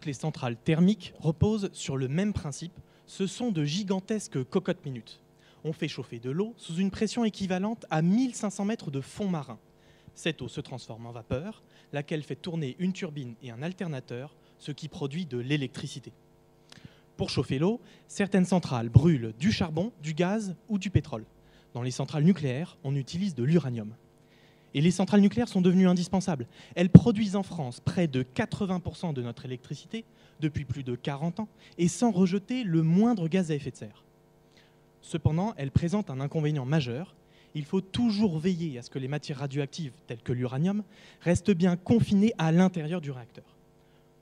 toutes les centrales thermiques reposent sur le même principe. Ce sont de gigantesques cocottes minutes. On fait chauffer de l'eau sous une pression équivalente à 1500 mètres de fond marin. Cette eau se transforme en vapeur, laquelle fait tourner une turbine et un alternateur, ce qui produit de l'électricité. Pour chauffer l'eau, certaines centrales brûlent du charbon, du gaz ou du pétrole. Dans les centrales nucléaires, on utilise de l'uranium. Et les centrales nucléaires sont devenues indispensables. Elles produisent en France près de 80% de notre électricité depuis plus de 40 ans et sans rejeter le moindre gaz à effet de serre. Cependant, elles présentent un inconvénient majeur. Il faut toujours veiller à ce que les matières radioactives, telles que l'uranium, restent bien confinées à l'intérieur du réacteur.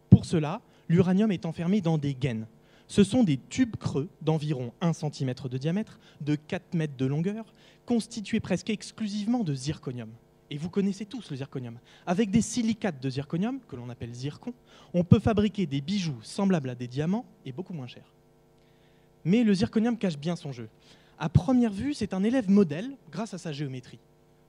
Pour cela, l'uranium est enfermé dans des gaines. Ce sont des tubes creux d'environ 1 cm de diamètre, de 4 mètres de longueur, constitués presque exclusivement de zirconium. Et vous connaissez tous le zirconium. Avec des silicates de zirconium, que l'on appelle zircon, on peut fabriquer des bijoux semblables à des diamants et beaucoup moins chers. Mais le zirconium cache bien son jeu. À première vue, c'est un élève modèle grâce à sa géométrie.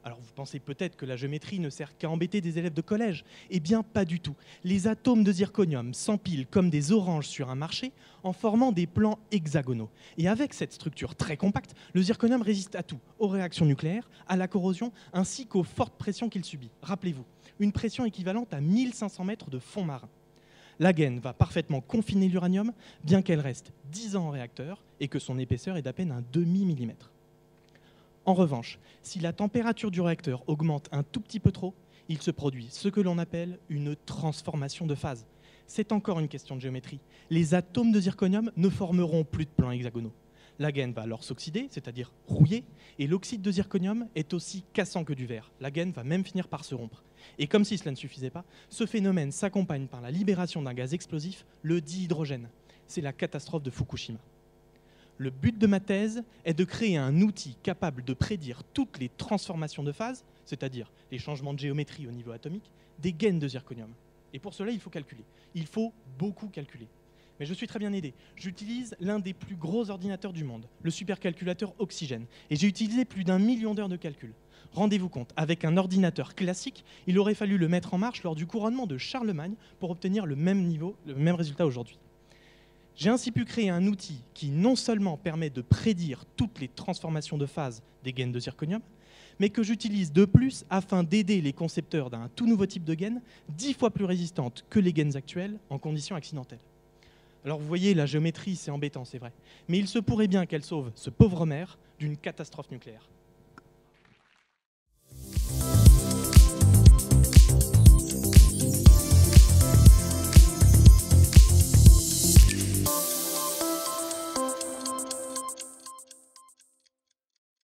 Alors vous pensez peut-être que la géométrie ne sert qu'à embêter des élèves de collège. Eh bien pas du tout. Les atomes de zirconium s'empilent comme des oranges sur un marché en formant des plans hexagonaux. Et avec cette structure très compacte, le zirconium résiste à tout, aux réactions nucléaires, à la corrosion, ainsi qu'aux fortes pressions qu'il subit. Rappelez-vous, une pression équivalente à 1500 mètres de fond marin. La gaine va parfaitement confiner l'uranium, bien qu'elle reste 10 ans en réacteur et que son épaisseur est d'à peine un demi-millimètre. En revanche, si la température du réacteur augmente un tout petit peu trop, il se produit ce que l'on appelle une transformation de phase. C'est encore une question de géométrie. Les atomes de zirconium ne formeront plus de plans hexagonaux. La gaine va alors s'oxyder, c'est-à-dire rouiller, et l'oxyde de zirconium est aussi cassant que du verre. La gaine va même finir par se rompre. Et comme si cela ne suffisait pas, ce phénomène s'accompagne par la libération d'un gaz explosif, le dihydrogène. C'est la catastrophe de Fukushima. Le but de ma thèse est de créer un outil capable de prédire toutes les transformations de phase, c'est-à-dire les changements de géométrie au niveau atomique, des gaines de zirconium. Et pour cela, il faut calculer. Il faut beaucoup calculer. Mais je suis très bien aidé. J'utilise l'un des plus gros ordinateurs du monde, le supercalculateur Oxygène, et j'ai utilisé plus d'1 million d'heures de calcul. Rendez-vous compte, avec un ordinateur classique, il aurait fallu le mettre en marche lors du couronnement de Charlemagne pour obtenir le même résultat aujourd'hui. J'ai ainsi pu créer un outil qui non seulement permet de prédire toutes les transformations de phase des gaines de zirconium, mais que j'utilise de plus afin d'aider les concepteurs d'un tout nouveau type de gaine 10 fois plus résistante que les gaines actuelles en conditions accidentelles. Alors vous voyez, la géométrie, c'est embêtant, c'est vrai, mais il se pourrait bien qu'elle sauve ce pauvre maire d'une catastrophe nucléaire.